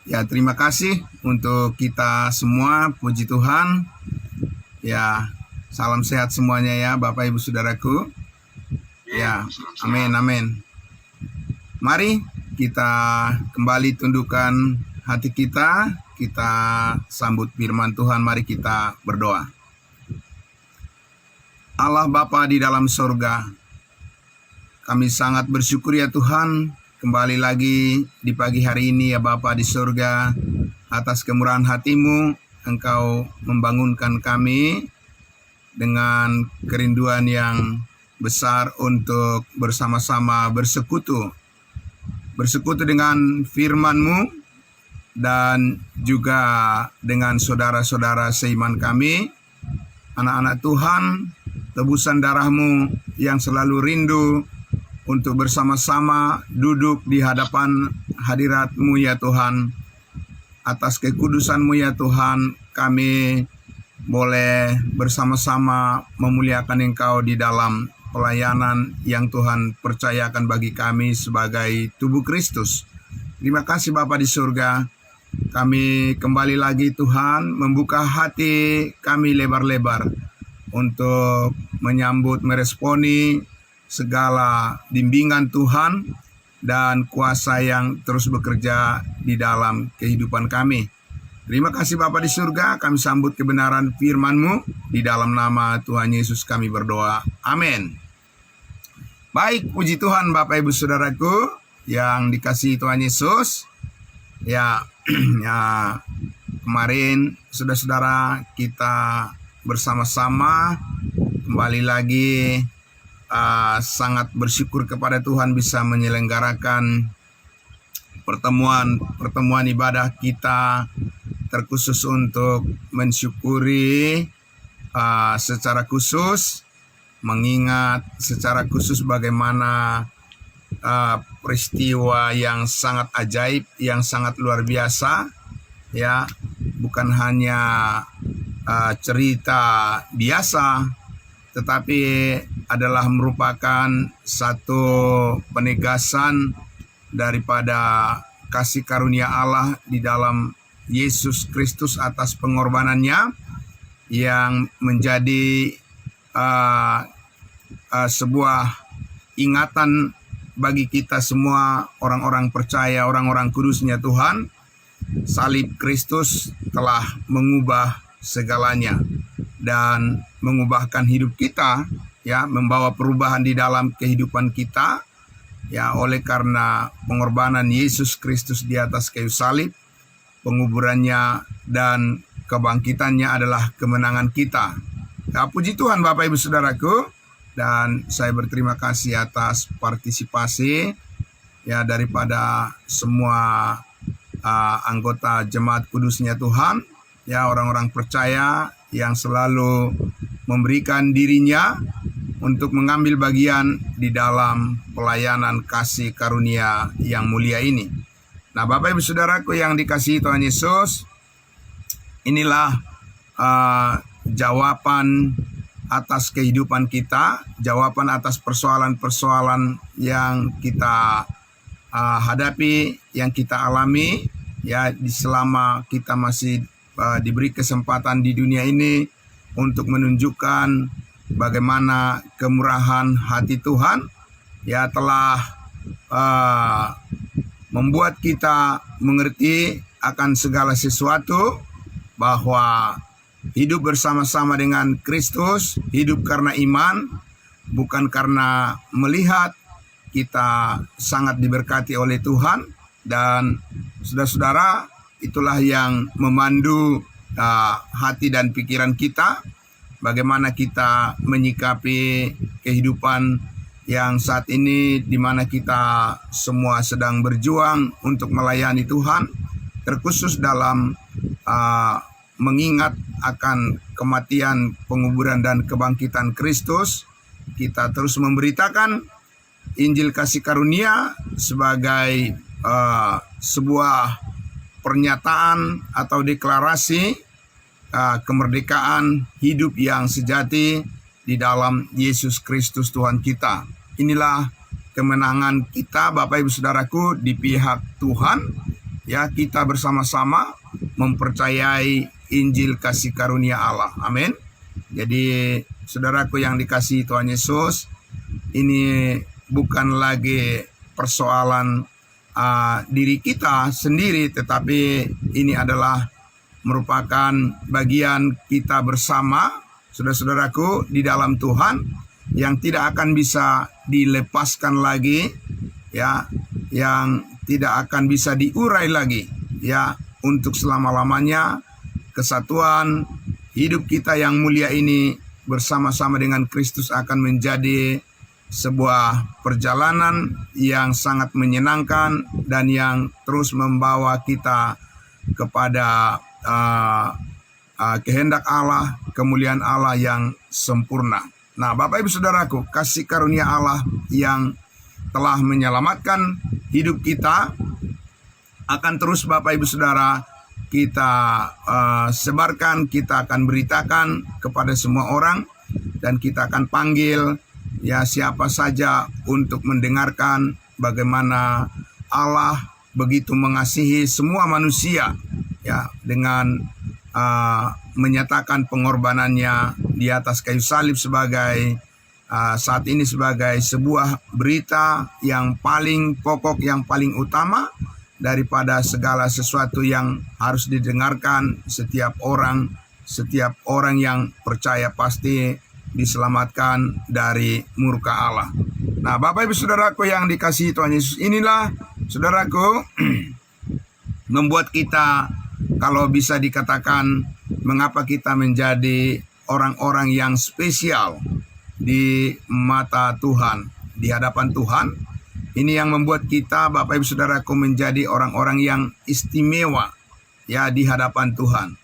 Ya, terima kasih untuk kita semua, puji Tuhan. Ya, salam sehat semuanya ya Bapak Ibu Saudaraku. Ya, amin, amin. Mari kita kembali tundukkan hati kita sambut firman Tuhan, mari kita berdoa. Allah Bapa di dalam sorga, kami sangat bersyukur ya Tuhan, kembali lagi di pagi hari ini ya Bapa di sorga, atas kemurahan hati-Mu, Engkau membangunkan kami dengan kerinduan yang besar untuk bersama-sama bersekutu dengan firman-Mu dan juga dengan saudara-saudara seiman kami, anak-anak Tuhan, tebusan darah-Mu yang selalu rindu untuk bersama-sama duduk di hadapan hadirat-Mu ya Tuhan. Atas kekudusan-Mu ya Tuhan, kami boleh bersama-sama memuliakan Engkau di dalam pelayanan yang Tuhan percayakan bagi kami sebagai tubuh Kristus. Terima kasih Bapa di surga. Kami kembali lagi Tuhan membuka hati kami lebar-lebar untuk menyambut, meresponi segala bimbingan Tuhan dan kuasa yang terus bekerja di dalam kehidupan kami. Terima kasih Bapa di surga, kami sambut kebenaran firman-Mu. Di dalam nama Tuhan Yesus kami berdoa. Amin. Baik, puji Tuhan Bapak Ibu Saudaraku yang dikasihi Tuhan Yesus. Ya, kemarin saudara-saudara kita bersama-sama kembali lagi sangat bersyukur kepada Tuhan bisa menyelenggarakan pertemuan ibadah kita terkhusus untuk mensyukuri secara khusus, mengingat secara khusus bagaimana peristiwa yang sangat ajaib, yang sangat luar biasa, ya, bukan hanya cerita biasa, tetapi adalah merupakan satu penegasan daripada kasih karunia Allah di dalam Yesus Kristus atas pengorbanannya yang menjadi sebuah ingatan bagi kita semua orang-orang percaya, orang-orang kudusnya Tuhan. Salib Kristus telah mengubah segalanya dan mengubahkan hidup kita, ya, membawa perubahan di dalam kehidupan kita, ya, oleh karena pengorbanan Yesus Kristus di atas kayu salib, penguburannya dan kebangkitannya adalah kemenangan kita. Ya, puji Tuhan Bapak Ibu Saudaraku, dan saya berterima kasih atas partisipasi ya daripada semua anggota jemaat kudusnya Tuhan, ya, orang-orang percaya yang selalu memberikan dirinya untuk mengambil bagian di dalam pelayanan kasih karunia yang mulia ini. Nah, Bapak Ibu Saudaraku yang dikasihi Tuhan Yesus, inilah jawaban atas kehidupan kita, jawaban atas persoalan-persoalan yang kita hadapi, yang kita alami, ya, selama kita masih diberi kesempatan di dunia ini untuk menunjukkan bagaimana kemurahan hati Tuhan, ya, telah membuat kita mengerti akan segala sesuatu, bahwa hidup bersama-sama dengan Kristus, hidup karena iman, bukan karena melihat. Kita sangat diberkati oleh Tuhan, dan saudara-saudara, itulah yang memandu hati dan pikiran kita, bagaimana kita menyikapi kehidupan yang saat ini, di mana kita semua sedang berjuang untuk melayani Tuhan, terkhusus dalam mengingat akan kematian, penguburan, dan kebangkitan Kristus. Kita terus memberitakan Injil kasih karunia sebagai sebuah pernyataan atau deklarasi kemerdekaan hidup yang sejati di dalam Yesus Kristus Tuhan kita. Inilah kemenangan kita Bapak Ibu Saudaraku di pihak Tuhan, ya kita bersama-sama mempercayai Injil kasih karunia Allah. Amin. Jadi saudaraku yang dikasihi Tuhan Yesus, ini bukan lagi persoalan diri kita sendiri, tetapi ini adalah merupakan bagian kita bersama, saudara-saudaraku, di dalam Tuhan yang tidak akan bisa dilepaskan lagi, ya, yang tidak akan bisa diurai lagi, ya, untuk selama-lamanya. Kesatuan hidup kita yang mulia ini bersama-sama dengan Kristus akan menjadi sebuah perjalanan yang sangat menyenangkan dan yang terus membawa kita kepada kehendak Allah, kemuliaan Allah yang sempurna. Nah, Bapak Ibu Saudaraku, kasih karunia Allah yang telah menyelamatkan hidup kita akan terus Bapak Ibu Saudara kita sebarkan, kita akan beritakan kepada semua orang, dan kita akan panggil ya siapa saja untuk mendengarkan bagaimana Allah begitu mengasihi semua manusia, ya, dengan menyatakan pengorbanannya di atas kayu salib sebagai saat ini sebagai sebuah berita yang paling pokok, yang paling utama daripada segala sesuatu yang harus didengarkan. Setiap orang yang percaya pasti diselamatkan dari murka Allah. Nah, Bapak Ibu Saudaraku yang dikasihi Tuhan Yesus, inilah saudaraku membuat kita, kalau bisa dikatakan, mengapa kita menjadi orang-orang yang spesial di mata Tuhan, di hadapan Tuhan. Ini yang membuat kita, Bapak Ibu Saudaraku, menjadi orang-orang yang istimewa, ya, di hadapan Tuhan.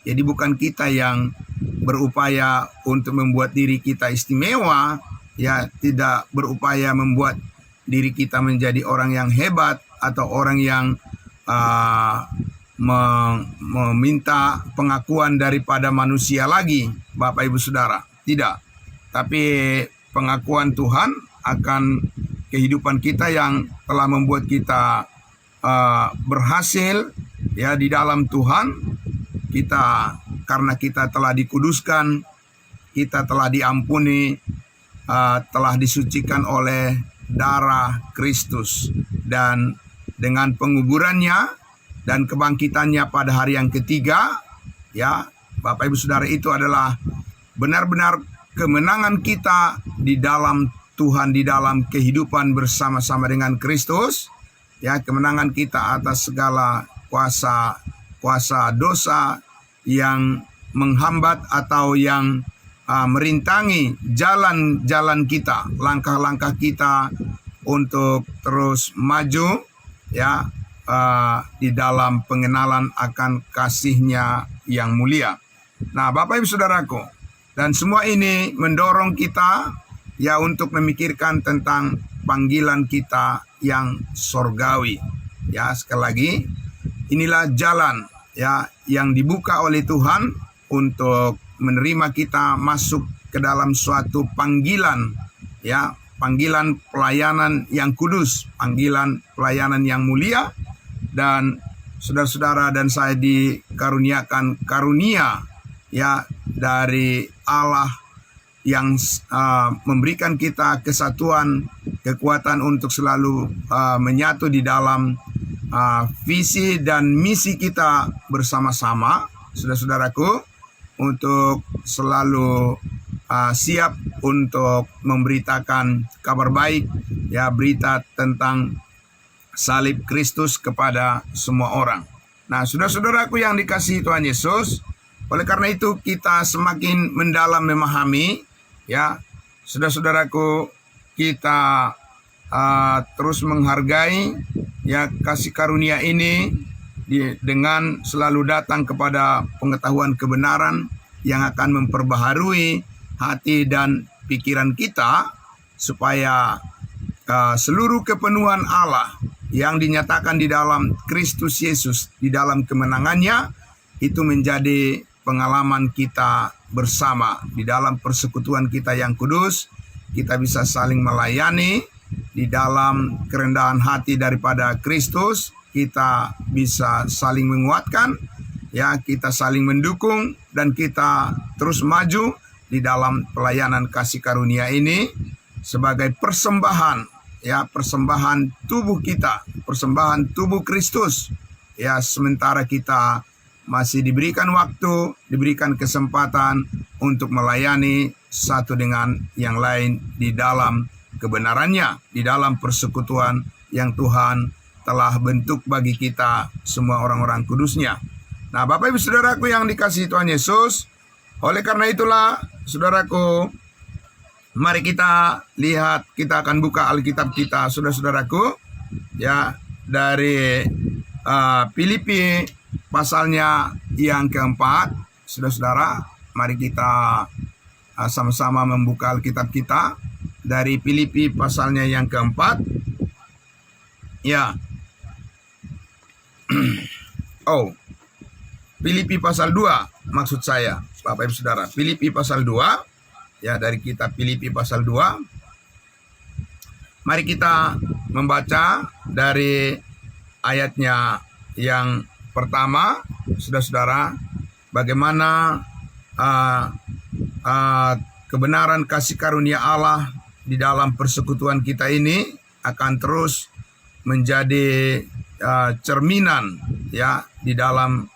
Jadi bukan kita yang berupaya untuk membuat diri kita istimewa, ya, tidak berupaya membuat diri kita menjadi orang yang hebat atau orang yang meminta pengakuan daripada manusia lagi, Bapak Ibu Saudara. Tidak. Tapi pengakuan Tuhan akan kehidupan kita yang telah membuat kita berhasil, ya, di dalam Tuhan. Kita, karena kita telah dikuduskan, kita telah diampuni, telah disucikan oleh darah Kristus, dan dengan penguburannya dan kebangkitannya pada hari yang ketiga, ya, Bapak Ibu Saudara, itu adalah benar-benar kemenangan kita di dalam Tuhan, di dalam kehidupan bersama-sama dengan Kristus, ya, kemenangan kita atas segala kuasa dosa yang menghambat atau yang merintangi jalan-jalan kita, langkah-langkah kita untuk terus maju, ya, di dalam pengenalan akan kasih-Nya yang mulia. Nah, Bapak Ibu Saudaraku, dan semua ini mendorong kita, ya, untuk memikirkan tentang panggilan kita yang sorgawi. Ya, sekali lagi, inilah jalan, ya, yang dibuka oleh Tuhan untuk menerima kita masuk ke dalam suatu panggilan, ya, panggilan pelayanan yang kudus, panggilan pelayanan yang mulia. Dan saudara-saudara dan saya dikaruniakan karunia, ya, dari Allah yang memberikan kita kesatuan, kekuatan untuk selalu menyatu di dalam visi dan misi kita bersama-sama, saudara-saudaraku, untuk selalu siap untuk memberitakan kabar baik, ya, berita tentang salib Kristus kepada semua orang. Nah, saudara-saudaraku yang dikasihi Tuhan Yesus, oleh karena itu kita semakin mendalam memahami, ya, saudara-saudaraku, kita terus menghargai, ya, kasih karunia ini dengan selalu datang kepada pengetahuan kebenaran yang akan memperbaharui hati dan pikiran kita, supaya seluruh kepenuhan Allah yang dinyatakan di dalam Kristus Yesus, di dalam kemenangannya, itu menjadi pengalaman kita bersama di dalam persekutuan kita yang kudus. Kita bisa saling melayani di dalam kerendahan hati daripada Kristus. kita bisa saling menguatkan, ya, kita saling mendukung, dan kita terus maju di dalam pelayanan kasih karunia ini sebagai persembahan, ya, persembahan tubuh kita, persembahan tubuh Kristus, ya, sementara kita masih diberikan waktu, diberikan kesempatan untuk melayani satu dengan yang lain di dalam kebenarannya, di dalam persekutuan yang Tuhan telah bentuk bagi kita semua orang-orang kudusnya. Nah, Bapak Ibu Saudaraku yang dikasihi Tuhan Yesus, oleh karena itulah, saudaraku, mari kita lihat, kita akan buka Alkitab kita, saudara-saudaraku, ya, dari Filipi pasalnya yang keempat. Saudara-saudara, mari kita sama-sama membuka Alkitab kita dari Filipi pasalnya yang keempat. Ya. Filipi pasal 2 maksud saya, Bapak Ibu Saudara. Filipi pasal 2, ya, dari kitab Filipi pasal 2. Mari kita membaca dari ayatnya yang pertama, saudara-saudara, bagaimana kebenaran kasih karunia Allah di dalam persekutuan kita ini akan terus menjadi cerminan, ya, di dalam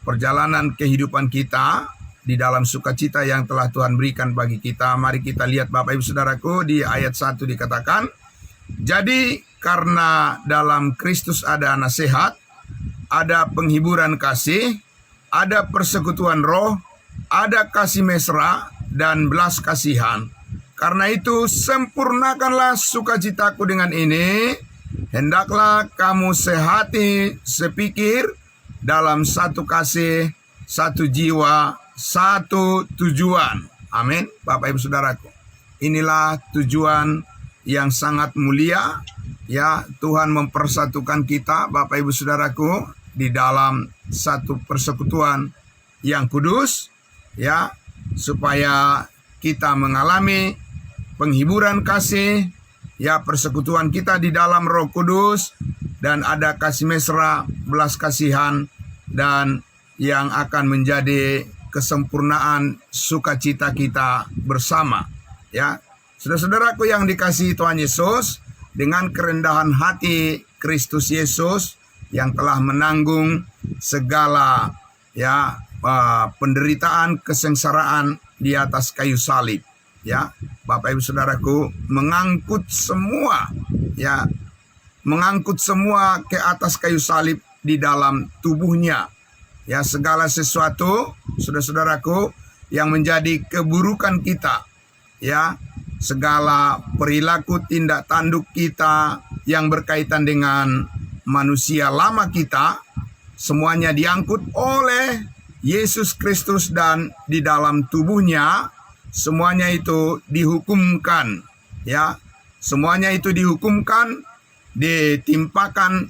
perjalanan kehidupan kita, di dalam sukacita yang telah Tuhan berikan bagi kita. Mari kita lihat, Bapak Ibu Saudaraku, di ayat 1 dikatakan, jadi karena dalam Kristus ada nasihat, ada penghiburan kasih, ada persekutuan roh, ada kasih mesra, dan belas kasihan. Karena itu sempurnakanlah sukacitaku dengan ini, hendaklah kamu sehati, sepikir, dalam satu kasih, satu jiwa, satu tujuan. Amin, Bapak Ibu Saudaraku. Inilah tujuan yang sangat mulia, ya, Tuhan mempersatukan kita, Bapak Ibu Saudaraku, di dalam satu persekutuan yang kudus, ya, supaya kita mengalami penghiburan kasih, ya, persekutuan kita di dalam Roh Kudus, dan ada kasih mesra, belas kasihan, dan yang akan menjadi kesempurnaan sukacita kita bersama, ya. Saudara-saudaraku yang dikasihi Tuhan Yesus, dengan kerendahan hati Kristus Yesus yang telah menanggung segala, ya, penderitaan, kesengsaraan di atas kayu salib, ya, Bapak Ibu Saudaraku, mengangkut semua, ya, mengangkut semua ke atas kayu salib di dalam tubuhnya, ya, segala sesuatu, saudara-saudaraku, yang menjadi keburukan kita, ya, segala perilaku tindak tanduk kita yang berkaitan dengan manusia lama kita, semuanya diangkut oleh Yesus Kristus, dan di dalam tubuhnya semuanya itu dihukumkan, ya, semuanya itu dihukumkan, ditimpakan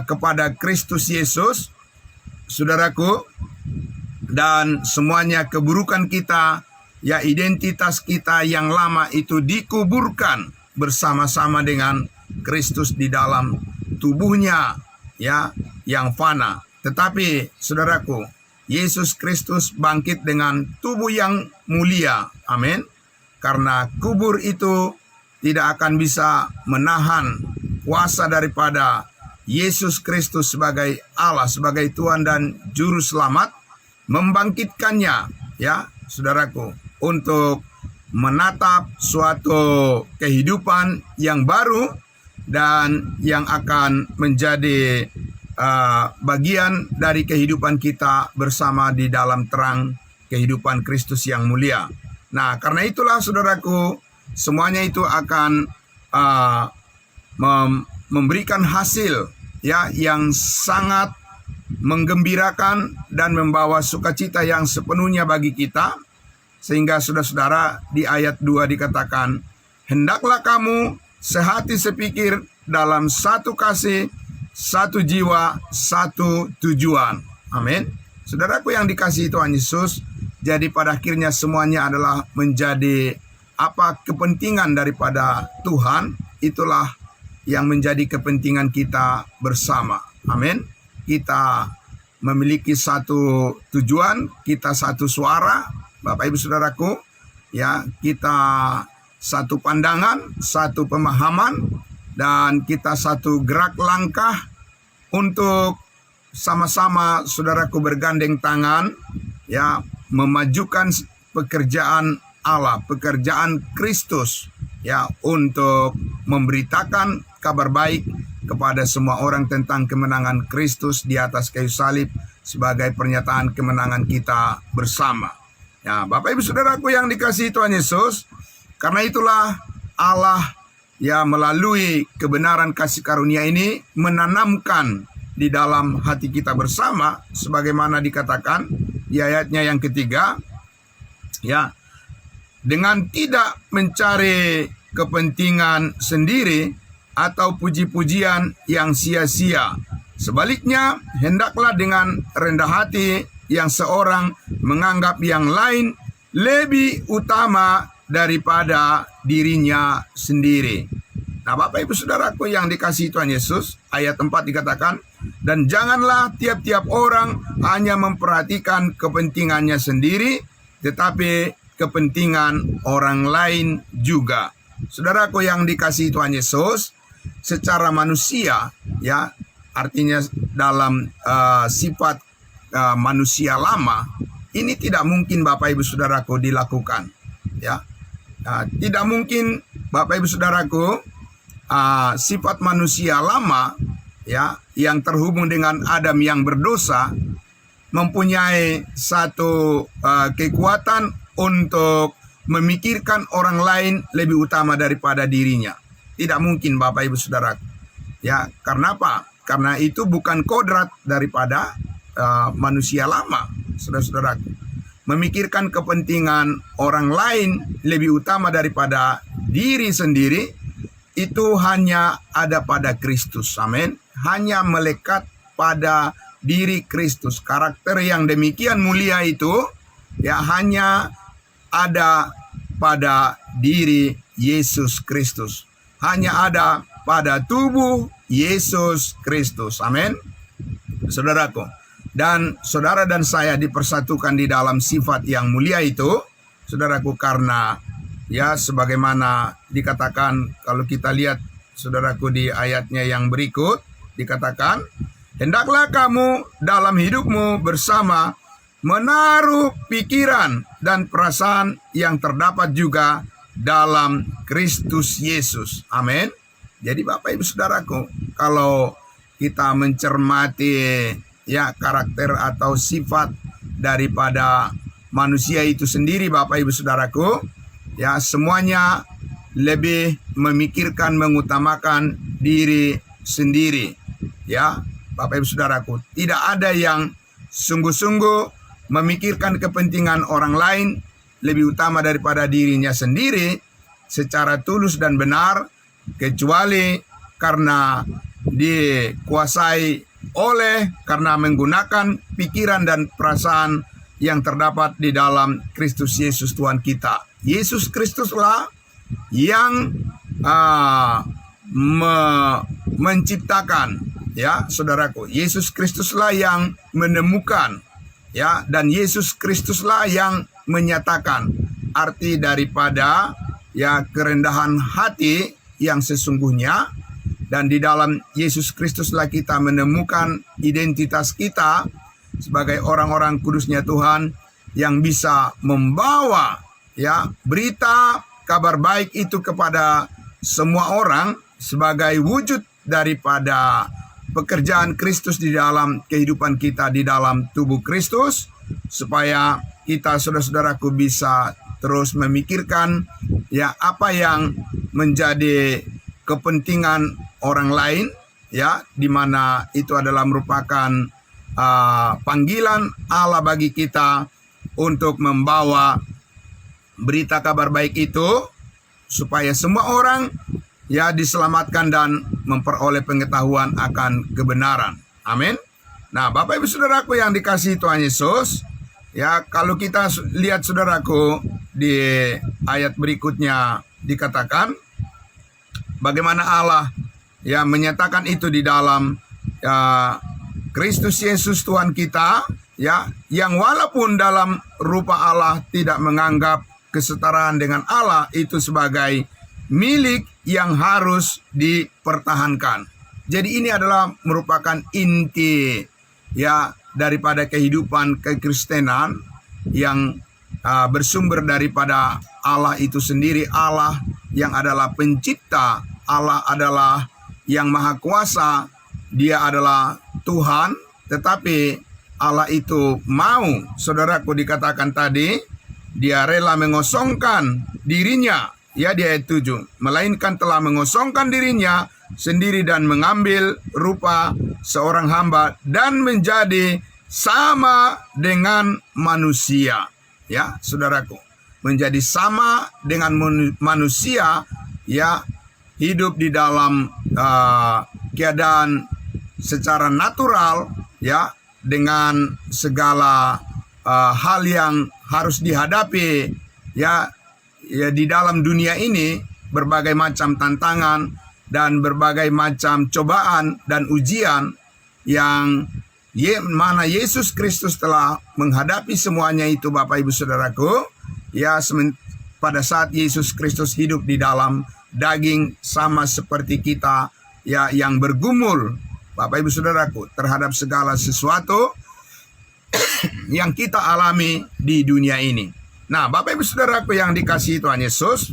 kepada Kristus Yesus, saudaraku, dan semuanya keburukan kita, ya, identitas kita yang lama itu dikuburkan bersama-sama dengan Kristus di dalam tubuhnya, ya, yang fana. Tetapi saudaraku, Yesus Kristus bangkit dengan tubuh yang mulia. Amin. Karena kubur itu tidak akan bisa menahan kuasa daripada Yesus Kristus sebagai Allah, sebagai Tuhan dan Juru Selamat, membangkitkannya, ya, saudaraku, untuk menatap suatu kehidupan yang baru dan yang akan menjadi bagian dari kehidupan kita bersama di dalam terang kehidupan Kristus yang mulia. Nah, karena itulah saudaraku, semuanya itu akan memberikan hasil, ya, yang sangat menggembirakan dan membawa sukacita yang sepenuhnya bagi kita. Sehingga saudara-saudara, di ayat 2 dikatakan, hendaklah kamu sehati sepikir dalam satu kasih, satu jiwa, satu tujuan. Amin. Saudaraku yang dikasihi Tuhan Yesus, jadi pada akhirnya semuanya adalah menjadi apa kepentingan daripada Tuhan, itulah yang menjadi kepentingan kita bersama. Amin. Kita memiliki satu tujuan, kita satu suara, Bapak Ibu Saudaraku, ya, kita satu pandangan, satu pemahaman, dan kita satu gerak langkah untuk sama-sama saudaraku bergandeng tangan, ya, memajukan pekerjaan Allah, pekerjaan Kristus, ya, untuk memberitakan kabar baik kepada semua orang tentang kemenangan Kristus di atas kayu salib sebagai pernyataan kemenangan kita bersama. Ya, Bapak Ibu Saudaraku yang dikasihi Tuhan Yesus, karena itulah Allah, ya, melalui kebenaran kasih karunia ini menanamkan di dalam hati kita bersama, sebagaimana dikatakan di ayatnya yang ketiga, ya, dengan tidak mencari kepentingan sendiri atau puji-pujian yang sia-sia. Sebaliknya, hendaklah dengan rendah hati yang seorang menganggap yang lain lebih utama daripada dirinya sendiri. Nah, Bapak Ibu Saudaraku yang dikasihi Tuhan Yesus, ayat 4 dikatakan, dan janganlah tiap-tiap orang hanya memperhatikan kepentingannya sendiri, tetapi kepentingan orang lain juga. Saudaraku yang dikasihi Tuhan Yesus, secara manusia, ya, artinya dalam sifat manusia lama, ini tidak mungkin Bapak Ibu Saudaraku dilakukan, ya. Tidak mungkin Bapak Ibu Saudaraku, sifat manusia lama, ya, yang terhubung dengan Adam yang berdosa, mempunyai satu kekuatan untuk memikirkan orang lain lebih utama daripada dirinya. Tidak mungkin Bapak Ibu Saudara. Ya, karena apa? Karena itu bukan kodrat daripada manusia lama, saudara-saudaraku. Memikirkan kepentingan orang lain lebih utama daripada diri sendiri, itu hanya ada pada Kristus. Amin. Hanya melekat pada diri Kristus. Karakter yang demikian mulia itu, ya, hanya ada pada diri Yesus Kristus. Hanya ada pada tubuh Yesus Kristus. Amin. Saudaraku. Dan saudara dan saya dipersatukan di dalam sifat yang mulia itu, saudaraku, karena, ya, sebagaimana dikatakan, kalau kita lihat, saudaraku, di ayatnya yang berikut, dikatakan, hendaklah kamu dalam hidupmu bersama menaruh pikiran dan perasaan yang terdapat juga dalam Kristus Yesus. Amin. Jadi Bapak Ibu Saudaraku, kalau kita mencermati, ya, karakter atau sifat daripada manusia itu sendiri, Bapak Ibu Saudaraku, ya, semuanya lebih memikirkan, mengutamakan diri sendiri. Ya, Bapak Ibu Saudaraku, tidak ada yang sungguh-sungguh memikirkan kepentingan orang lain lebih utama daripada dirinya sendiri secara tulus dan benar, kecuali karena dikuasai oleh, karena menggunakan pikiran dan perasaan yang terdapat di dalam Kristus Yesus Tuhan kita. Yesus Kristuslah yang menciptakan, ya, saudaraku. Yesus Kristuslah yang menemukan, ya, dan Yesus Kristuslah yang menyatakan arti daripada, ya, kerendahan hati yang sesungguhnya. Dan di dalam Yesus Kristuslah kita menemukan identitas kita sebagai orang-orang kudusnya Tuhan yang bisa membawa, ya, berita kabar baik itu kepada semua orang sebagai wujud daripada pekerjaan Kristus di dalam kehidupan kita di dalam tubuh Kristus, supaya kita, saudara-saudaraku, bisa terus memikirkan, ya, apa yang menjadi kepentingan orang lain, ya, di mana itu adalah merupakan panggilan Allah bagi kita untuk membawa berita kabar baik itu supaya semua orang, ya, diselamatkan dan memperoleh pengetahuan akan kebenaran. Amin. Nah, Bapak Ibu Saudaraku yang dikasihi Tuhan Yesus, ya, kalau kita lihat, saudaraku, di ayat berikutnya dikatakan bagaimana Allah, ya menyatakan itu di dalam Kristus Yesus Tuhan kita, ya, yang walaupun dalam rupa Allah tidak menganggap kesetaraan dengan Allah itu sebagai milik yang harus dipertahankan. Jadi ini adalah merupakan inti, ya, daripada kehidupan kekristenan yang bersumber daripada Allah itu sendiri. Allah yang adalah pencipta, Allah adalah yang maha kuasa, Dia adalah Tuhan, tetapi Allah itu mau, saudaraku, dikatakan tadi, Dia rela mengosongkan dirinya, ya, di ayat 7, melainkan telah mengosongkan dirinya sendiri dan mengambil rupa seorang hamba dan menjadi sama dengan manusia. Ya, saudaraku, menjadi sama dengan manusia, ya, hidup di dalam keadaan secara natural, ya, dengan segala hal yang harus dihadapi, ya, di dalam dunia ini, berbagai macam tantangan dan berbagai macam cobaan dan ujian yang mana Yesus Kristus telah menghadapi semuanya itu, Bapak Ibu Saudaraku, ya, pada saat Yesus Kristus hidup di dalam daging sama seperti kita, ya, yang bergumul, Bapak Ibu Saudaraku, terhadap segala sesuatu yang kita alami di dunia ini. Nah, Bapak Ibu Saudaraku yang dikasihi Tuhan Yesus,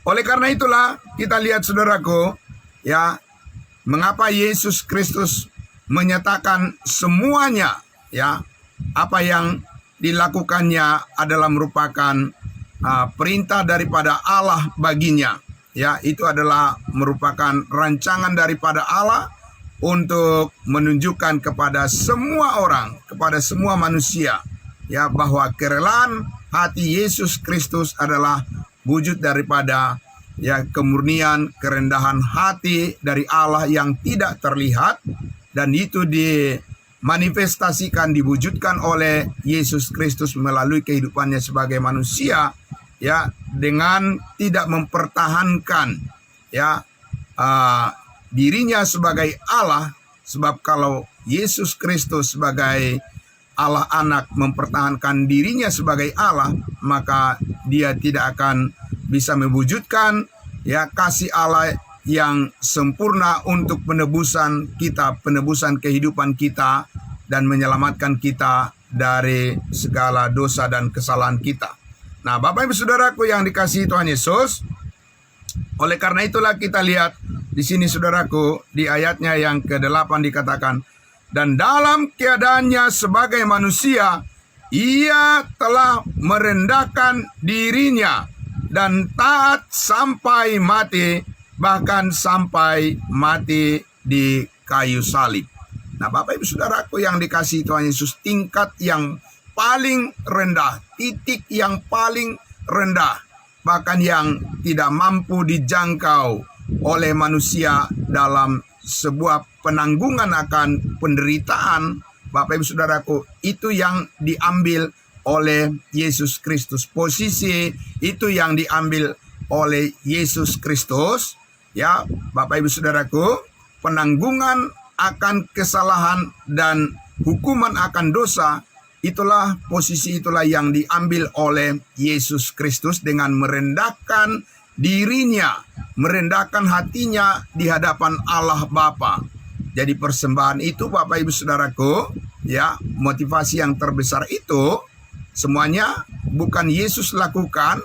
oleh karena itulah kita lihat, saudaraku, ya, mengapa Yesus Kristus menyatakan semuanya, ya, apa yang dilakukannya adalah merupakan perintah daripada Allah baginya, ya, itu adalah merupakan rancangan daripada Allah untuk menunjukkan kepada semua orang, kepada semua manusia, ya, bahwa kerelaan hati Yesus Kristus adalah wujud daripada, ya, kemurnian, kerendahan hati dari Allah yang tidak terlihat. Dan itu dimanifestasikan, diwujudkan oleh Yesus Kristus melalui kehidupannya sebagai manusia, ya, dengan tidak mempertahankan, ya, dirinya sebagai Allah. Sebab kalau Yesus Kristus sebagai Allah anak mempertahankan dirinya sebagai Allah, maka Dia tidak akan bisa mewujudkan, ya, kasih Allah yang sempurna untuk penebusan kita, penebusan kehidupan kita, dan menyelamatkan kita dari segala dosa dan kesalahan kita. Nah, Bapak Ibu Saudaraku yang dikasihi Tuhan Yesus, oleh karena itulah kita lihat di sini, saudaraku, di ayatnya yang ke-8 dikatakan, dan dalam keadaannya sebagai manusia, Ia telah merendahkan dirinya dan taat sampai mati, bahkan sampai mati di kayu salib. Nah, Bapak Ibu Saudaraku yang dikasihi Tuhan Yesus, tingkat yang paling rendah, titik yang paling rendah, bahkan yang tidak mampu dijangkau oleh manusia dalam sebuah penanggungan akan penderitaan, Bapak Ibu Saudaraku, itu yang diambil oleh Yesus Kristus. Posisi itu yang diambil oleh Yesus Kristus, ya, Bapak Ibu Saudaraku, penanggungan akan kesalahan dan hukuman akan dosa, itulah posisi itulah yang diambil oleh Yesus Kristus dengan merendahkan dirinya, merendahkan hatinya di hadapan Allah Bapa. Jadi persembahan itu, Bapak Ibu Saudaraku, ya, motivasi yang terbesar itu semuanya bukan Yesus lakukan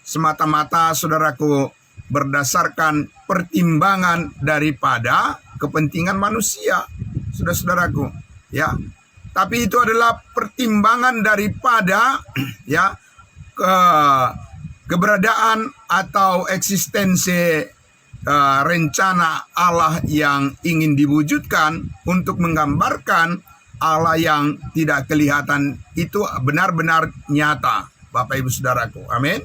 semata-mata, saudaraku, berdasarkan pertimbangan daripada kepentingan manusia, saudara-saudaraku, ya. Tapi itu adalah pertimbangan daripada, ya, keberadaan atau eksistensi rencana Allah yang ingin diwujudkan untuk menggambarkan Allah yang tidak kelihatan itu benar-benar nyata, Bapak Ibu Saudaraku. Amin.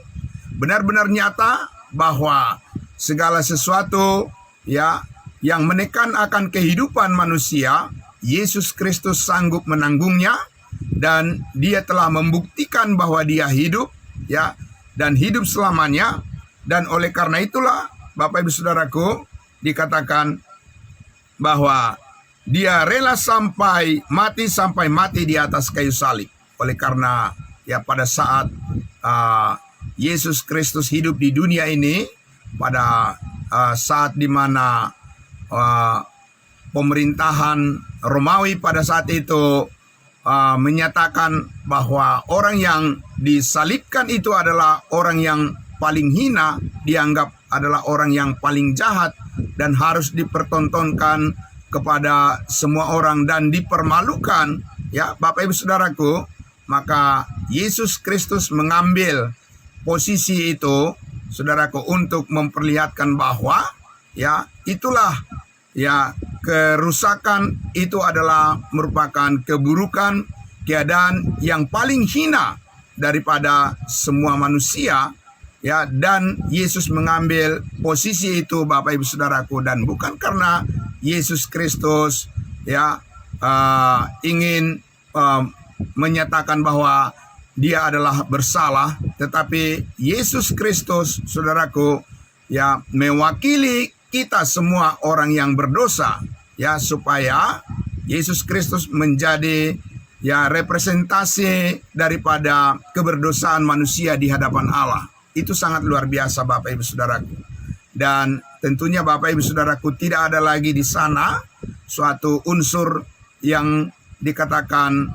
Benar-benar nyata bahwa segala sesuatu, ya, yang menekan akan kehidupan manusia, Yesus Kristus sanggup menanggungnya, dan Dia telah membuktikan bahwa Dia hidup, ya, dan hidup selamanya. Dan oleh karena itulah, Bapak Ibu Saudaraku, dikatakan bahwa dia rela sampai mati di atas kayu salib. Oleh karena ya pada saat Yesus Kristus hidup di dunia ini, pada saat dimana pemerintahan Romawi pada saat itu menyatakan bahwa orang yang disalibkan itu adalah orang yang paling hina, dianggap adalah orang yang paling jahat dan harus dipertontonkan kepada semua orang dan dipermalukan, ya Bapak Ibu Saudaraku. Maka Yesus Kristus mengambil posisi itu, saudaraku, untuk memperlihatkan bahwa ya itulah ya kerusakan itu adalah merupakan keburukan, keadaan yang paling hina daripada semua manusia, ya, dan Yesus mengambil posisi itu, Bapak Ibu Saudaraku, dan bukan karena Yesus Kristus ya ingin menyatakan bahwa dia adalah bersalah, tetapi Yesus Kristus, saudaraku, ya mewakili kita semua orang yang berdosa, ya, supaya Yesus Kristus menjadi ya representasi daripada keberdosaan manusia di hadapan Allah. Itu sangat luar biasa, Bapak Ibu Saudaraku. Dan tentunya Bapak Ibu Saudaraku, tidak ada lagi di sana suatu unsur yang dikatakan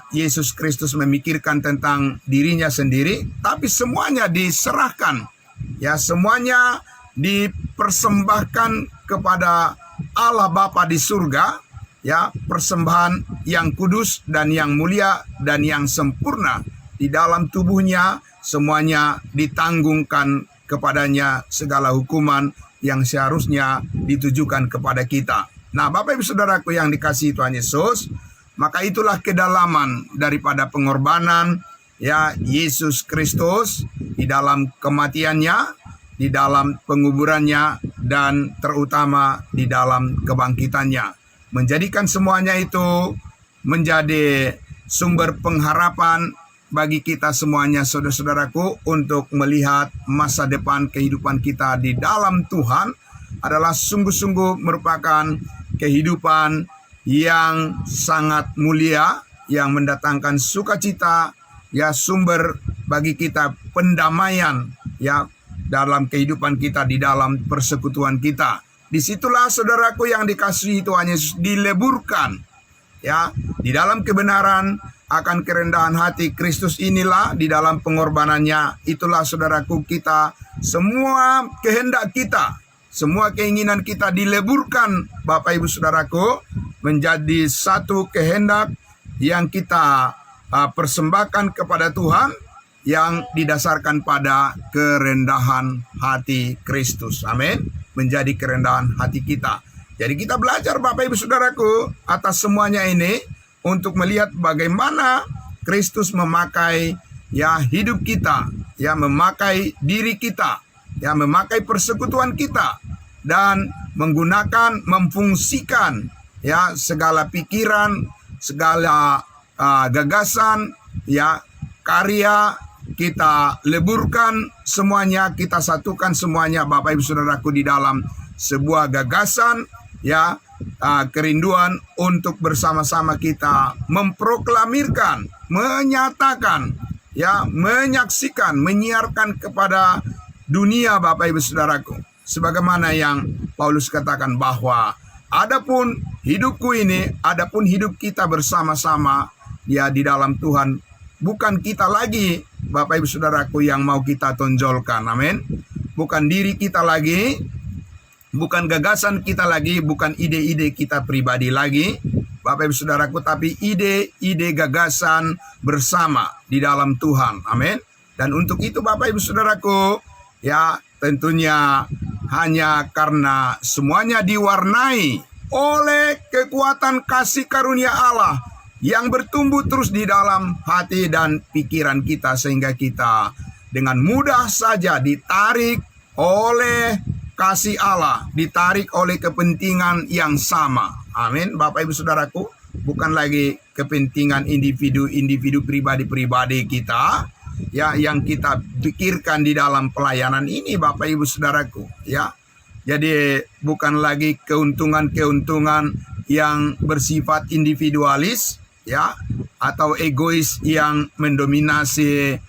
Yesus Kristus memikirkan tentang dirinya sendiri, tapi semuanya diserahkan, ya, semuanya dipersembahkan kepada Allah Bapa di surga, ya, persembahan yang kudus dan yang mulia dan yang sempurna. Di dalam tubuhnya semuanya ditanggungkan kepadanya segala hukuman yang seharusnya ditujukan kepada kita. Nah, Bapak Ibu Saudaraku yang dikasihi Tuhan Yesus, maka itulah kedalaman daripada pengorbanan ya Yesus Kristus di dalam kematiannya, di dalam penguburannya, dan terutama di dalam kebangkitannya. Menjadikan semuanya itu menjadi sumber pengharapan bagi kita semuanya, saudara-saudaraku, untuk melihat masa depan kehidupan kita di dalam Tuhan adalah sungguh-sungguh merupakan kehidupan yang sangat mulia, yang mendatangkan sukacita, ya, sumber bagi kita pendamaian, ya, dalam kehidupan kita, di dalam persekutuan kita. Disitulah, saudaraku yang dikasihi Tuhan Yesus, dileburkan, ya, di dalam kebenaran akan kerendahan hati Kristus inilah, di dalam pengorbanannya itulah, saudaraku, kita semua kehendak kita, semua keinginan kita dileburkan, Bapak Ibu Saudaraku, menjadi satu kehendak yang kita persembahkan kepada Tuhan, yang didasarkan pada kerendahan hati Kristus. Amin. Menjadi kerendahan hati kita. Jadi kita belajar, Bapak Ibu Saudaraku, atas semuanya ini untuk melihat bagaimana Kristus memakai ya hidup kita, ya memakai diri kita, ya memakai persekutuan kita, dan menggunakan, memfungsikan ya segala pikiran, segala gagasan, ya karya, kita leburkan semuanya, kita satukan semuanya, Bapak Ibu Saudaraku, di dalam sebuah gagasan, ya, kerinduan untuk bersama-sama kita memproklamirkan, menyatakan, ya, menyaksikan, menyiarkan kepada dunia, Bapak Ibu Saudaraku, sebagaimana yang Paulus katakan bahwa adapun hidupku ini, adapun hidup kita bersama-sama ya di dalam Tuhan, bukan kita lagi, Bapak Ibu Saudaraku, yang mau kita tonjolkan. Amin. Bukan diri kita lagi, bukan gagasan kita lagi, bukan ide-ide kita pribadi lagi, Bapak Ibu Saudaraku, tapi ide-ide gagasan bersama di dalam Tuhan. Amin. Dan untuk itu, Bapak Ibu Saudaraku, ya tentunya hanya karena semuanya diwarnai oleh kekuatan kasih karunia Allah yang bertumbuh terus di dalam hati dan pikiran kita, sehingga kita dengan mudah saja ditarik oleh kasih Allah, ditarik oleh kepentingan yang sama. Amin, Bapak Ibu Saudaraku, bukan lagi kepentingan individu pribadi-pribadi kita, ya, yang kita pikirkan di dalam pelayanan ini, Bapak Ibu Saudaraku, ya. Jadi bukan lagi keuntungan-keuntungan yang bersifat individualis, ya, atau egois yang mendominasi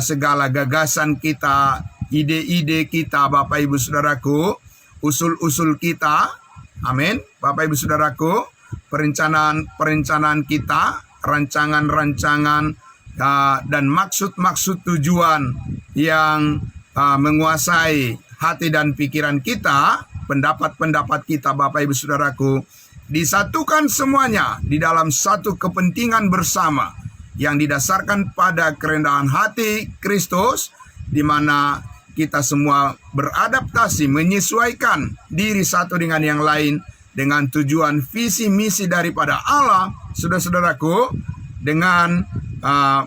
segala gagasan kita, ide-ide kita, Bapak Ibu Saudaraku, usul-usul kita. Amin. Bapak Ibu Saudaraku, perencanaan kita, rancangan-rancangan dan maksud-maksud tujuan yang menguasai hati dan pikiran kita, pendapat-pendapat kita, Bapak Ibu Saudaraku, disatukan semuanya di dalam satu kepentingan bersama yang didasarkan pada kerendahan hati Kristus, di mana kita semua beradaptasi, menyesuaikan diri satu dengan yang lain dengan tujuan visi misi daripada Allah, saudara-saudaraku, dengan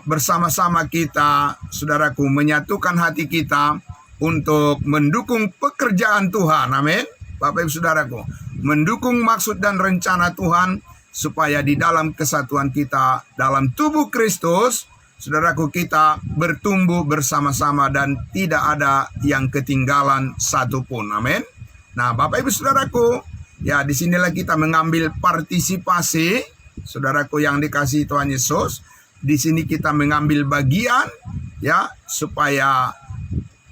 bersama-sama kita, saudaraku, menyatukan hati kita untuk mendukung pekerjaan Tuhan. Amin. Bapak Ibu Saudaraku, mendukung maksud dan rencana Tuhan supaya di dalam kesatuan kita dalam tubuh Kristus, saudaraku, kita bertumbuh bersama-sama dan tidak ada yang ketinggalan satupun. Amin. Nah, Bapak Ibu Saudaraku, ya disinilah kita mengambil partisipasi, saudaraku yang dikasihi Tuhan Yesus. Di sini kita mengambil bagian, ya, supaya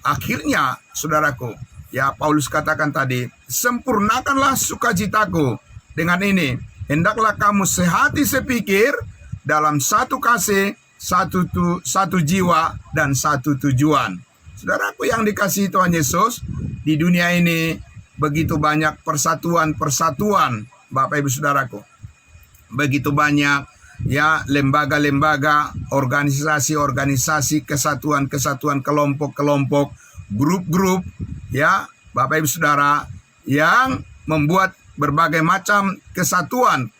akhirnya, saudaraku, ya Paulus katakan tadi, sempurnakanlah sukacitaku. Dengan ini, hendaklah kamu sehati sepikir dalam satu kasih, satu jiwa, dan satu tujuan. Saudaraku yang dikasihi Tuhan Yesus, di dunia ini begitu banyak persatuan-persatuan, Bapak Ibu Saudaraku. Begitu banyak, ya, lembaga-lembaga, organisasi-organisasi, kesatuan-kesatuan, kelompok-kelompok, grup-grup, ya, Bapak Ibu Saudara, yang membuat berbagai macam kesatuan,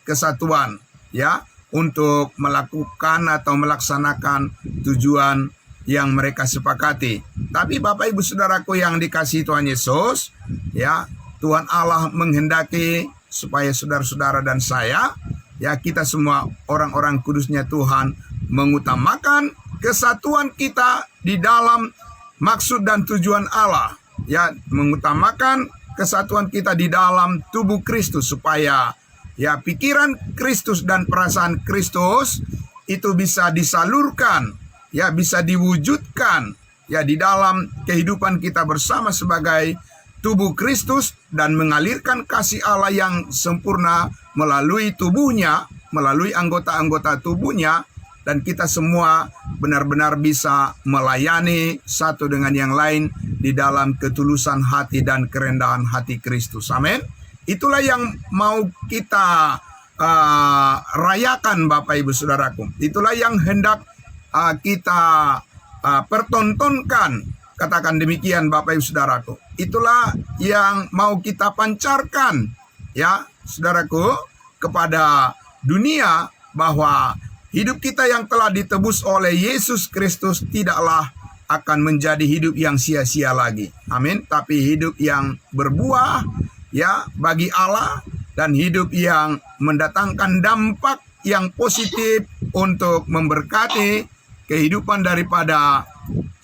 ya, untuk melakukan atau melaksanakan tujuan yang mereka sepakati. Tapi Bapak Ibu Saudaraku yang dikasihi Tuhan Yesus, ya, Tuhan Allah menghendaki supaya saudara-saudara dan saya, ya, kita semua orang-orang kudusnya Tuhan, mengutamakan kesatuan kita di dalam maksud dan tujuan Allah, ya, mengutamakan kesatuan kita di dalam tubuh Kristus supaya, ya, pikiran Kristus dan perasaan Kristus itu bisa disalurkan, ya, bisa diwujudkan, ya, di dalam kehidupan kita bersama sebagai tubuh Kristus dan mengalirkan kasih Allah yang sempurna melalui tubuhnya, melalui anggota-anggota tubuhnya, dan kita semua benar-benar bisa melayani satu dengan yang lain di dalam ketulusan hati dan kerendahan hati Kristus. Amin. Itulah yang mau kita rayakan, Bapak Ibu Saudaraku. Itulah yang hendak kita pertontonkan. Katakan demikian, Bapak Ibu Saudaraku. Itulah yang mau kita pancarkan, ya, saudaraku, kepada dunia, bahwa hidup kita yang telah ditebus oleh Yesus Kristus tidaklah akan menjadi hidup yang sia-sia lagi. Amin. Tapi hidup yang berbuah, ya, bagi Allah, dan hidup yang mendatangkan dampak yang positif untuk memberkati kehidupan daripada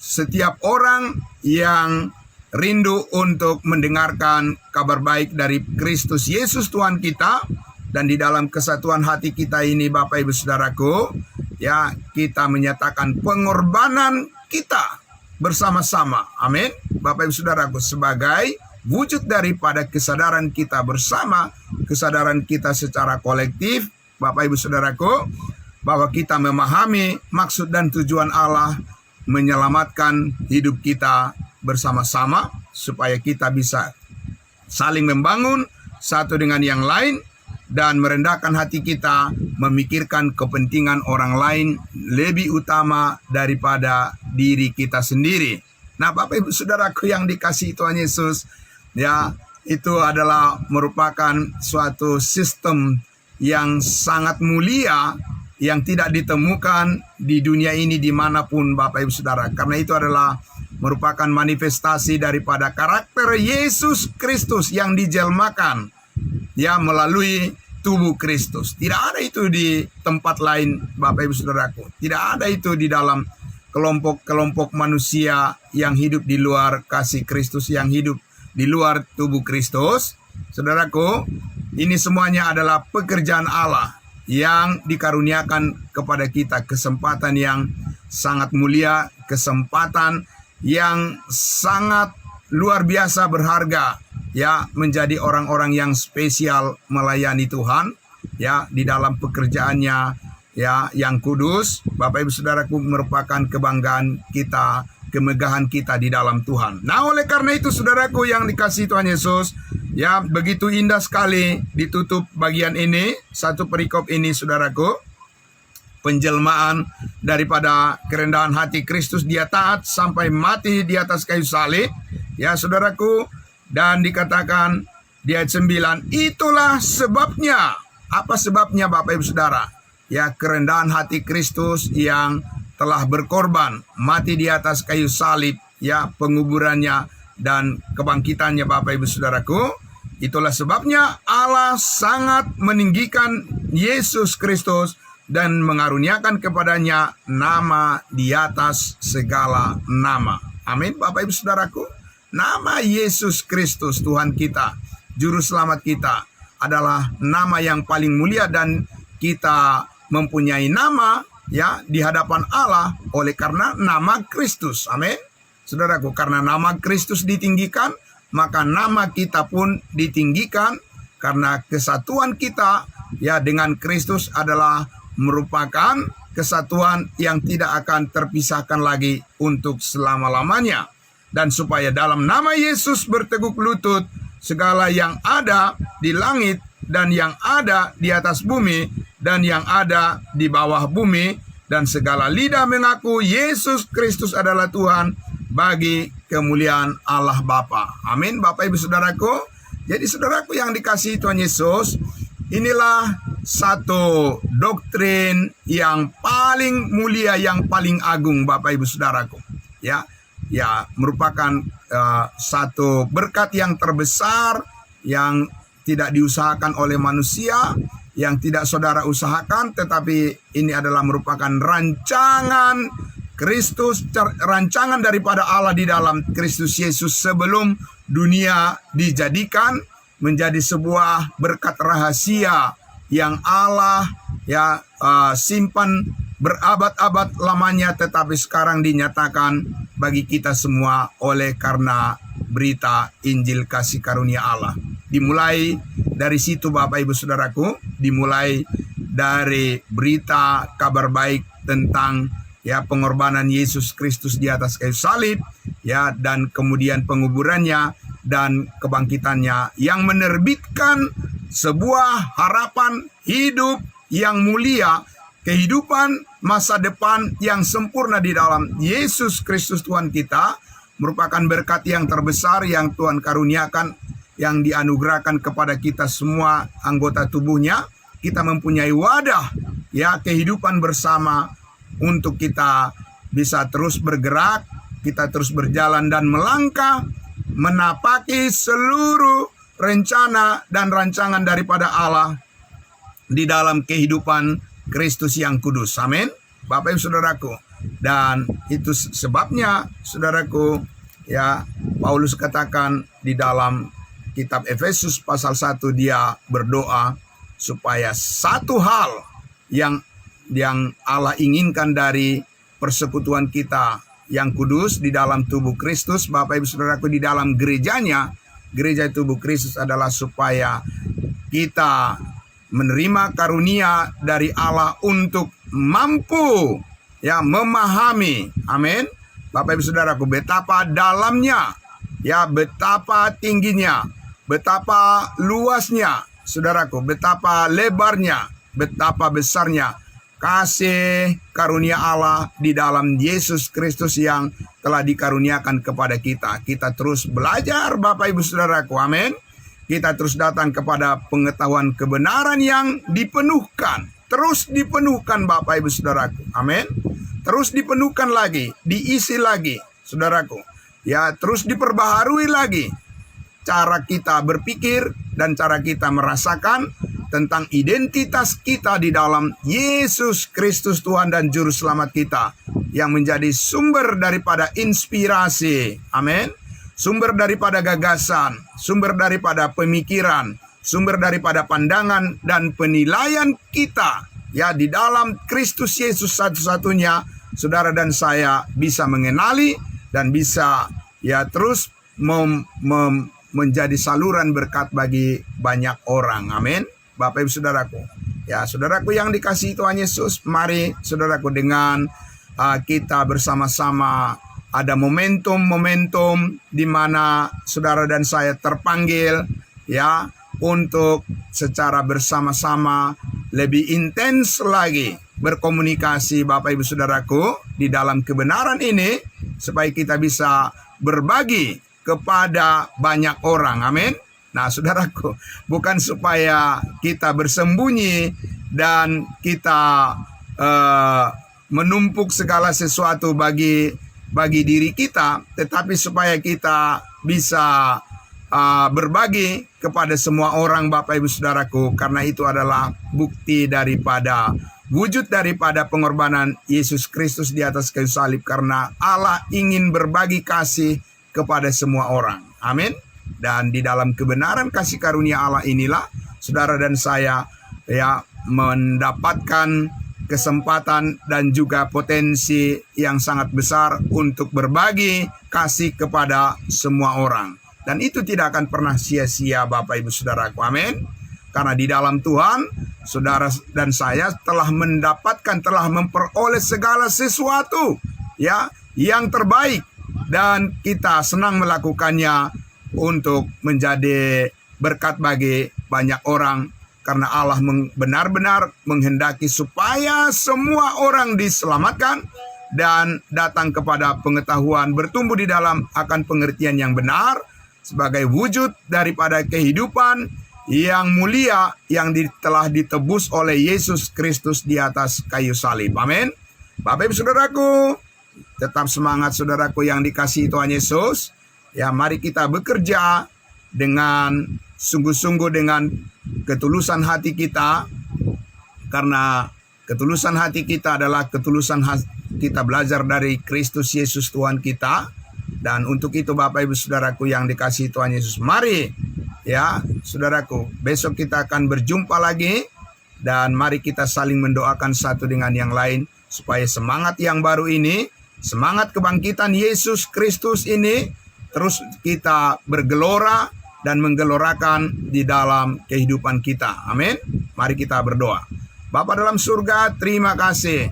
setiap orang yang rindu untuk mendengarkan kabar baik dari Kristus Yesus Tuhan kita. Dan di dalam kesatuan hati kita ini, Bapak Ibu Saudaraku, ya, kita menyatakan pengorbanan kita bersama-sama. Amin. Bapak Ibu Saudaraku, sebagai wujud daripada kesadaran kita bersama, kesadaran kita secara kolektif, Bapak Ibu Saudaraku, bahwa kita memahami maksud dan tujuan Allah menyelamatkan hidup kita bersama-sama, supaya kita bisa saling membangun satu dengan yang lain, dan merendahkan hati kita memikirkan kepentingan orang lain lebih utama daripada diri kita sendiri. Nah, Bapak Ibu Saudaraku yang dikasihi Tuhan Yesus, ya, itu adalah merupakan suatu sistem yang sangat mulia yang tidak ditemukan di dunia ini dimanapun, Bapak Ibu Saudara. Karena itu adalah merupakan manifestasi daripada karakter Yesus Kristus yang dijelmakan, ya, melalui tubuh Kristus. Tidak ada itu di tempat lain, Bapak Ibu Saudaraku. Tidak ada itu di dalam kelompok-kelompok manusia yang hidup di luar kasih Kristus, yang hidup di luar tubuh Kristus. Saudaraku, ini semuanya adalah pekerjaan Allah yang dikaruniakan kepada kita, kesempatan yang sangat mulia, kesempatan yang sangat luar biasa berharga, ya, menjadi orang-orang yang spesial melayani Tuhan, ya, di dalam pekerjaannya, ya, yang kudus. Bapak Ibu Saudaraku, merupakan kebanggaan kita, kemegahan kita di dalam Tuhan. Nah, oleh karena itu saudaraku yang dikasihi Tuhan Yesus, ya, begitu indah sekali ditutup bagian ini, satu perikop ini saudaraku, penjelmaan daripada kerendahan hati Kristus. Dia taat sampai mati di atas kayu salib, ya saudaraku. Dan dikatakan di ayat 9, itulah sebabnya. Apa sebabnya Bapak Ibu Saudara? Ya, kerendahan hati Kristus yang telah berkorban, mati di atas kayu salib, ya, penguburannya dan kebangkitannya Bapak Ibu Saudaraku. Itulah sebabnya Allah sangat meninggikan Yesus Kristus dan mengaruniakan kepadanya nama di atas segala nama. Amin Bapak Ibu Saudaraku. Nama Yesus Kristus Tuhan kita, Juru Selamat kita, adalah nama yang paling mulia, dan kita mempunyai nama, ya, di hadapan Allah oleh karena nama Kristus. Amin. Saudaraku, karena nama Kristus ditinggikan, maka nama kita pun ditinggikan, karena kesatuan kita, ya, dengan Kristus adalah merupakan kesatuan yang tidak akan terpisahkan lagi untuk selama-lamanya. Dan supaya dalam nama Yesus berteguk lutut segala yang ada di langit dan yang ada di atas bumi dan yang ada di bawah bumi, dan segala lidah mengaku Yesus Kristus adalah Tuhan, bagi kemuliaan Allah Bapa. Amin Bapak Ibu Saudaraku. Jadi saudaraku yang dikasihi Tuhan Yesus, inilah satu doktrin yang paling mulia, yang paling agung Bapak Ibu Saudaraku. Ya, merupakan satu berkat yang terbesar yang tidak diusahakan oleh manusia, yang tidak saudara usahakan, tetapi ini adalah merupakan rancangan Kristus, rancangan daripada Allah di dalam Kristus Yesus sebelum dunia dijadikan, menjadi sebuah berkat rahasia yang Allah, ya, simpan berabad-abad lamanya, tetapi sekarang dinyatakan bagi kita semua oleh karena berita Injil kasih karunia Allah. Dimulai dari situ Bapak Ibu Saudaraku, dimulai dari berita kabar baik tentang, ya, pengorbanan Yesus Kristus di atas kayu salib, ya, dan kemudian penguburannya dan kebangkitannya yang menerbitkan sebuah harapan hidup yang mulia, kehidupan masa depan yang sempurna di dalam Yesus Kristus Tuhan kita, merupakan berkat yang terbesar yang Tuhan karuniakan, yang dianugerahkan kepada kita semua anggota tubuhnya. Kita mempunyai wadah, ya, kehidupan bersama untuk kita bisa terus bergerak, kita terus berjalan dan melangkah, menapaki seluruh rencana dan rancangan daripada Allah di dalam kehidupan Kristus yang kudus. Amin Bapak Ibu Saudaraku. Dan itu sebabnya saudaraku, ya, Paulus katakan di dalam kitab Efesus pasal 1, dia berdoa supaya satu hal yang Allah inginkan dari persekutuan kita yang kudus di dalam tubuh Kristus, Bapak Ibu Saudaraku, di dalam gerejanya, gereja tubuh Kristus, adalah supaya kita menerima karunia dari Allah untuk mampu, ya, memahami, amin, Bapak Ibu Saudaraku, betapa dalamnya, ya, betapa tingginya, betapa luasnya, saudaraku, betapa lebarnya, betapa besarnya kasih karunia Allah di dalam Yesus Kristus yang telah dikaruniakan kepada kita. Kita terus belajar Bapak Ibu Saudaraku, amin. Kita terus datang kepada pengetahuan kebenaran yang dipenuhkan. Terus dipenuhkan Bapak Ibu Saudaraku. Amin. Terus dipenuhkan lagi. Diisi lagi saudaraku. Ya, terus diperbaharui lagi. Cara kita berpikir dan cara kita merasakan tentang identitas kita di dalam Yesus Kristus Tuhan dan Juru Selamat kita. Yang menjadi sumber daripada inspirasi. Amin. sumber daripada gagasan, sumber daripada pemikiran, sumber daripada pandangan dan penilaian kita, ya, di dalam Kristus Yesus satu-satunya, saudara dan saya bisa mengenali dan bisa, ya, terus menjadi saluran berkat bagi banyak orang. Amin. Bapak Ibu saudaraku, ya, saudaraku yang dikasihi Tuhan Yesus, mari saudaraku dengan kita bersama-sama ada momentum-momentum di mana saudara dan saya terpanggil, ya, untuk secara bersama-sama lebih intens lagi berkomunikasi Bapak Ibu saudaraku di dalam kebenaran ini, supaya kita bisa berbagi kepada banyak orang. Amin. Nah, saudaraku, bukan supaya kita bersembunyi dan kita menumpuk segala sesuatu bagi diri kita, tetapi supaya kita bisa berbagi kepada semua orang, Bapak Ibu saudaraku, karena itu adalah bukti daripada wujud daripada pengorbanan Yesus Kristus di atas kayu salib, karena Allah ingin berbagi kasih kepada semua orang. Amin. Dan di dalam kebenaran kasih karunia Allah inilah saudara dan saya, ya, mendapatkan kesempatan dan juga potensi yang sangat besar untuk berbagi kasih kepada semua orang. Dan itu tidak akan pernah sia-sia Bapak Ibu saudaraku. Amin. Karena di dalam Tuhan, saudara dan saya telah memperoleh segala sesuatu, ya, yang terbaik, dan kita senang melakukannya untuk menjadi berkat bagi banyak orang, karena Allah benar-benar menghendaki supaya semua orang diselamatkan dan datang kepada pengetahuan, bertumbuh di dalam akan pengertian yang benar sebagai wujud daripada kehidupan yang mulia yang telah ditebus oleh Yesus Kristus di atas kayu salib. Amin. Bapak Ibu saudaraku, tetap semangat saudaraku yang dikasihi Tuhan Yesus. Ya, mari kita bekerja dengan sungguh-sungguh dengan ketulusan hati kita, karena ketulusan hati kita adalah ketulusan kita belajar dari Kristus Yesus Tuhan kita. Dan untuk itu Bapak Ibu saudaraku yang dikasihi Tuhan Yesus, mari, ya saudaraku, besok kita akan berjumpa lagi, dan mari kita saling mendoakan satu dengan yang lain supaya semangat yang baru ini, semangat kebangkitan Yesus Kristus ini, terus kita bergelora dan menggelorakan di dalam kehidupan kita. Amin. Mari kita berdoa. Bapa dalam surga, terima kasih.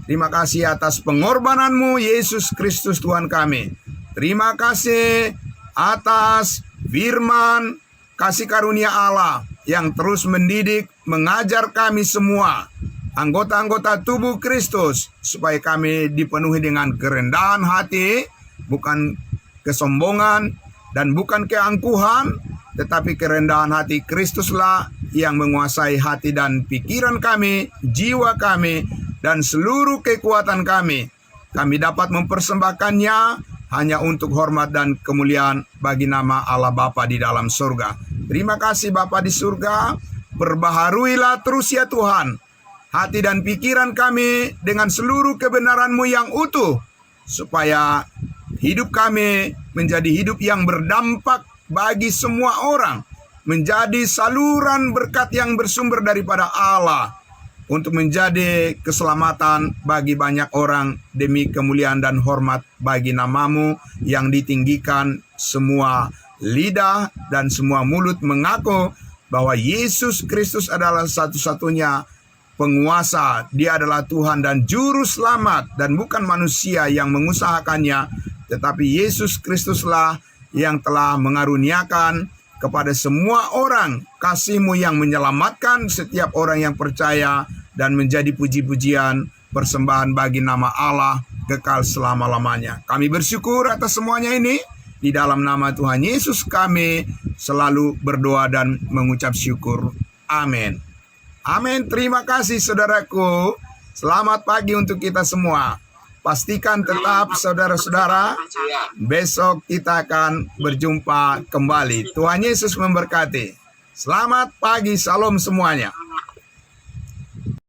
Terima kasih atas pengorbananmu Yesus Kristus Tuhan kami. Terima kasih atas firman kasih karunia Allah yang terus mendidik, mengajar kami semua, anggota-anggota tubuh Kristus, supaya kami dipenuhi dengan kerendahan hati, bukan kesombongan dan bukan keangkuhan, tetapi kerendahan hati Kristuslah yang menguasai hati dan pikiran kami, jiwa kami, dan seluruh kekuatan kami. Kami dapat mempersembahkannya hanya untuk hormat dan kemuliaan bagi nama Allah Bapa di dalam surga. Terima kasih Bapa di surga, perbaharuilah terus ya Tuhan hati dan pikiran kami dengan seluruh kebenaran-Mu yang utuh, supaya hidup kami menjadi hidup yang berdampak bagi semua orang, menjadi saluran berkat yang bersumber daripada Allah, untuk menjadi keselamatan bagi banyak orang demi kemuliaan dan hormat bagi nama-Mu yang ditinggikan. Semua lidah dan semua mulut mengaku bahwa Yesus Kristus adalah satu-satunya penguasa. Dia adalah Tuhan dan Juru Selamat, dan bukan manusia yang mengusahakannya, tetapi Yesus Kristuslah yang telah mengaruniakan kepada semua orang kasih-Mu yang menyelamatkan setiap orang yang percaya, dan menjadi puji-pujian persembahan bagi nama Allah kekal selama-lamanya. Kami bersyukur atas semuanya ini. Di dalam nama Tuhan Yesus kami selalu berdoa dan mengucap syukur. Amin. Amin. Terima kasih saudaraku. Selamat pagi untuk kita semua. Pastikan tetap saudara-saudara, besok kita akan berjumpa kembali. Tuhan Yesus memberkati. Selamat pagi, salam semuanya.